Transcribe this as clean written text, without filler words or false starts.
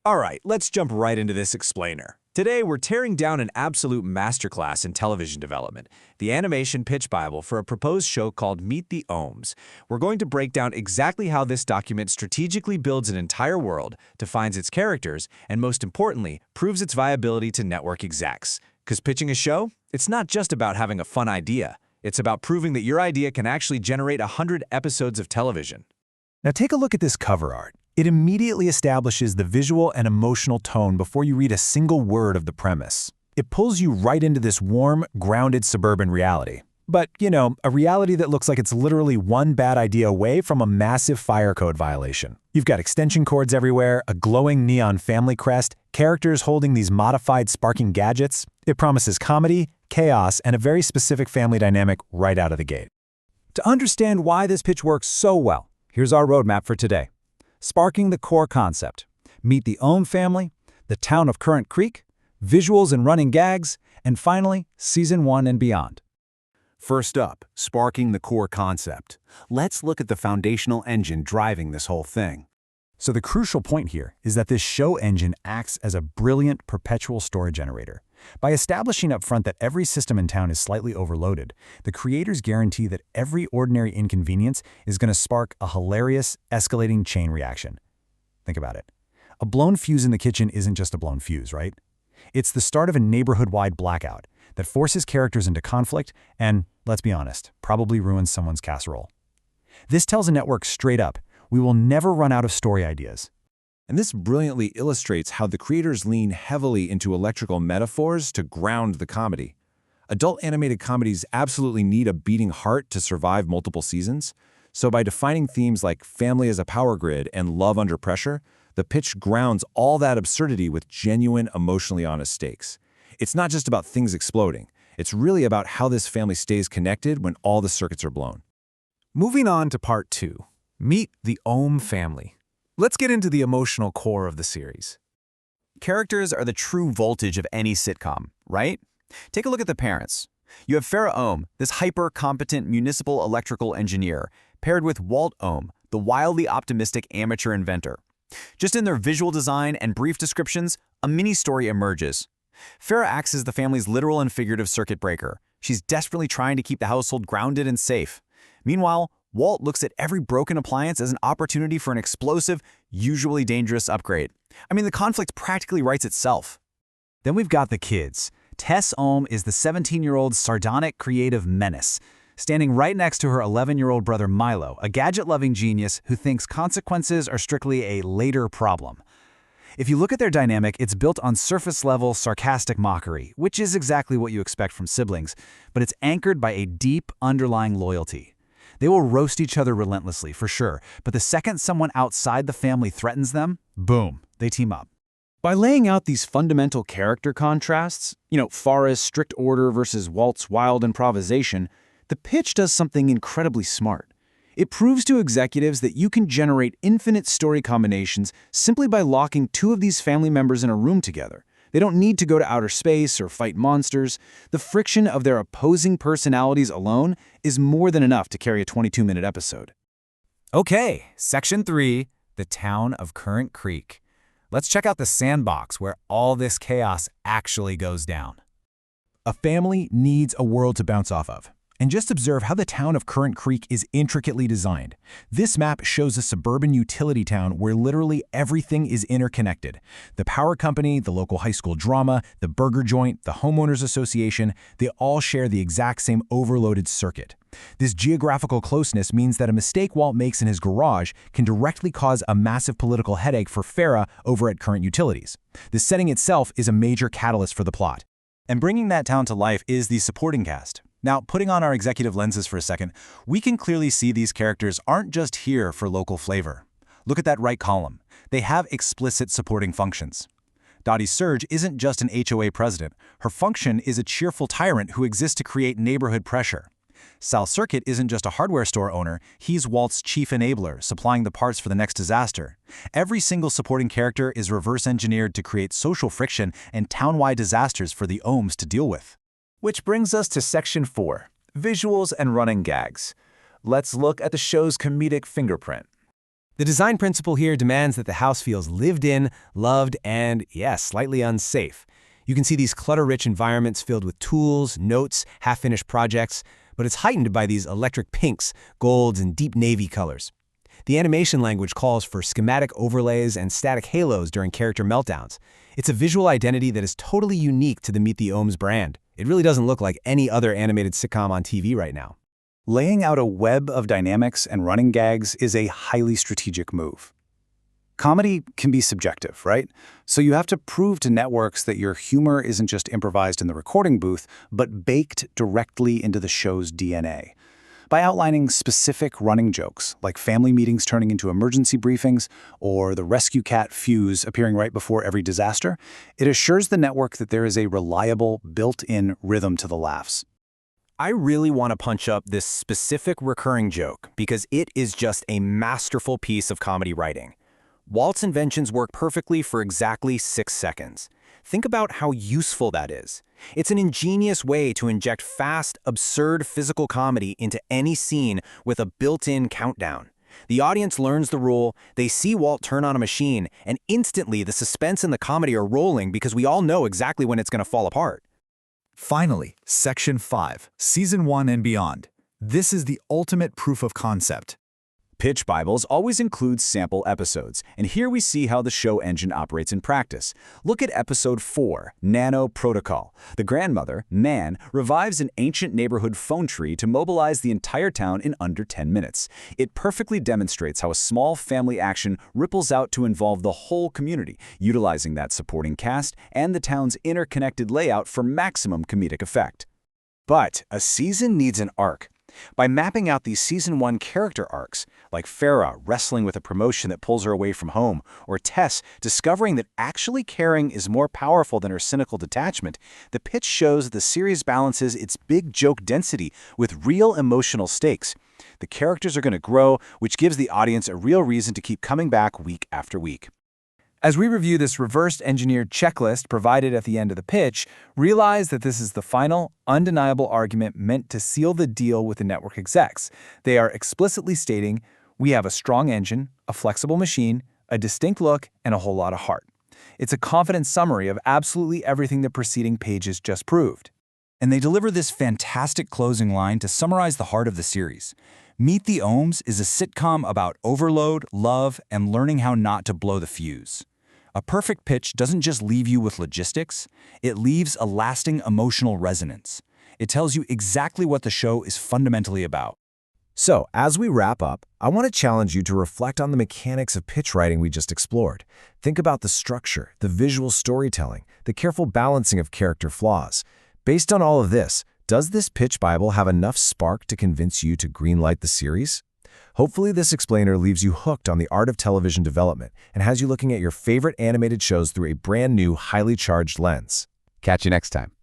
Alright, let's jump right into this explainer. Today, we're tearing down an absolute masterclass in television development, the animation pitch Bible for a proposed show called Meet the Ohms. We're going to break down exactly how this document strategically builds an entire world, defines its characters, and most importantly, proves its viability to network execs. Because pitching a show, it's not just about having a fun idea. It's about proving that your idea can actually generate 100 episodes of television. Now take a look at this cover art. It immediately establishes the visual and emotional tone before you read a single word of the premise. It pulls you right into this warm, grounded suburban reality. But, a reality that looks like it's literally one bad idea away from a massive fire code violation. You've got extension cords everywhere, a glowing neon family crest, characters holding these modified sparking gadgets. It promises comedy, chaos, and a very specific family dynamic right out of the gate. To understand why this pitch works so well, here's our roadmap for today. Sparking the core concept, meet the Ohm family, the town of Currant Creek, visuals and running gags, and finally, Season 1 and beyond. First up, sparking the core concept. Let's look at the foundational engine driving this whole thing. So the crucial point here is that this show engine acts as a brilliant perpetual story generator. By establishing up front that every system in town is slightly overloaded, the creators guarantee that every ordinary inconvenience is going to spark a hilarious, escalating chain reaction. Think about it. A blown fuse in the kitchen isn't just a blown fuse, right? It's the start of a neighborhood-wide blackout that forces characters into conflict and, let's be honest, probably ruins someone's casserole. This tells a network straight up, we will never run out of story ideas. And this brilliantly illustrates how the creators lean heavily into electrical metaphors to ground the comedy. Adult animated comedies absolutely need a beating heart to survive multiple seasons, so by defining themes like family as a power grid and love under pressure, the pitch grounds all that absurdity with genuine, emotionally honest stakes. It's not just about things exploding. It's really about how this family stays connected when all the circuits are blown. Moving on to part 2, meet the Ohm family. Let's get into the emotional core of the series. Characters are the true voltage of any sitcom, right? Take a look at the parents. You have Farrah Ohm, this hyper-competent municipal electrical engineer, paired with Walt Ohm, the wildly optimistic amateur inventor. Just in their visual design and brief descriptions, a mini-story emerges. Farrah acts as the family's literal and figurative circuit breaker. She's desperately trying to keep the household grounded and safe. Meanwhile, Walt looks at every broken appliance as an opportunity for an explosive, usually dangerous upgrade. I mean, the conflict practically writes itself. Then we've got the kids. Tess Ohm is the 17-year-old sardonic creative menace, standing right next to her 11-year-old brother Milo, a gadget-loving genius who thinks consequences are strictly a later problem. If you look at their dynamic, it's built on surface-level, sarcastic mockery, which is exactly what you expect from siblings, but it's anchored by a deep, underlying loyalty. They will roast each other relentlessly, for sure, but the second someone outside the family threatens them, boom, they team up. By laying out these fundamental character contrasts, Farrah's strict order versus Walt's wild improvisation, the pitch does something incredibly smart. It proves to executives that you can generate infinite story combinations simply by locking two of these family members in a room together. They don't need to go to outer space or fight monsters. The friction of their opposing personalities alone is more than enough to carry a 22-minute episode. Okay, Section 3, the town of Currant Creek. Let's check out the sandbox where all this chaos actually goes down. A family needs a world to bounce off of. And just observe how the town of Currant Creek is intricately designed. This map shows a suburban utility town where literally everything is interconnected. The power company, the local high school drama, the burger joint, the homeowners association, they all share the exact same overloaded circuit. This geographical closeness means that a mistake Walt makes in his garage can directly cause a massive political headache for Farrah over at Current Utilities. The setting itself is a major catalyst for the plot. And bringing that town to life is the supporting cast. Now, putting on our executive lenses for a second, we can clearly see these characters aren't just here for local flavor. Look at that right column. They have explicit supporting functions. Dottie Surge isn't just an HOA president. Her function is a cheerful tyrant who exists to create neighborhood pressure. Sal Circuit isn't just a hardware store owner. He's Walt's chief enabler, supplying the parts for the next disaster. Every single supporting character is reverse engineered to create social friction and town-wide disasters for the Ohms to deal with. Which brings us to Section 4, visuals and running gags. Let's look at the show's comedic fingerprint. The design principle here demands that the house feels lived in, loved, and, yes, slightly unsafe. You can see these clutter-rich environments filled with tools, notes, half-finished projects, but it's heightened by these electric pinks, golds, and deep navy colors. The animation language calls for schematic overlays and static halos during character meltdowns. It's a visual identity that is totally unique to the Meet the Ohms brand. It really doesn't look like any other animated sitcom on TV right now. Laying out a web of dynamics and running gags is a highly strategic move. Comedy can be subjective, right? So you have to prove to networks that your humor isn't just improvised in the recording booth, but baked directly into the show's DNA. By outlining specific running jokes, like family meetings turning into emergency briefings, or the rescue cat Fuse appearing right before every disaster, it assures the network that there is a reliable, built-in rhythm to the laughs. I really want to punch up this specific recurring joke because it is just a masterful piece of comedy writing. Walt's inventions work perfectly for exactly 6 seconds. Think about how useful that is. It's an ingenious way to inject fast, absurd physical comedy into any scene with a built-in countdown. The audience learns the rule, they see Walt turn on a machine, and instantly the suspense and the comedy are rolling because we all know exactly when it's going to fall apart. Finally, Section 5, Season 1 and beyond. This is the ultimate proof of concept. Pitch Bibles always include sample episodes, and here we see how the show engine operates in practice. Look at Episode 4, Nano Protocol. The grandmother, Nan, revives an ancient neighborhood phone tree to mobilize the entire town in under 10 minutes. It perfectly demonstrates how a small family action ripples out to involve the whole community, utilizing that supporting cast and the town's interconnected layout for maximum comedic effect. But a season needs an arc. By mapping out these Season 1 character arcs, like Farrah wrestling with a promotion that pulls her away from home, or Tess discovering that actually caring is more powerful than her cynical detachment, the pitch shows that the series balances its big joke density with real emotional stakes. The characters are going to grow, which gives the audience a real reason to keep coming back week after week. As we review this reverse-engineered checklist provided at the end of the pitch, realize that this is the final, undeniable argument meant to seal the deal with the network execs. They are explicitly stating, we have a strong engine, a flexible machine, a distinct look, and a whole lot of heart. It's a confident summary of absolutely everything the preceding pages just proved. And they deliver this fantastic closing line to summarize the heart of the series. Meet the Ohms is a sitcom about overload, love, and learning how not to blow the fuse. A perfect pitch doesn't just leave you with logistics, it leaves a lasting emotional resonance. It tells you exactly what the show is fundamentally about. So, as we wrap up, I want to challenge you to reflect on the mechanics of pitch writing we just explored. Think about the structure, the visual storytelling, the careful balancing of character flaws. Based on all of this, does this pitch Bible have enough spark to convince you to greenlight the series? Hopefully this explainer leaves you hooked on the art of television development and has you looking at your favorite animated shows through a brand new, highly charged lens. Catch you next time.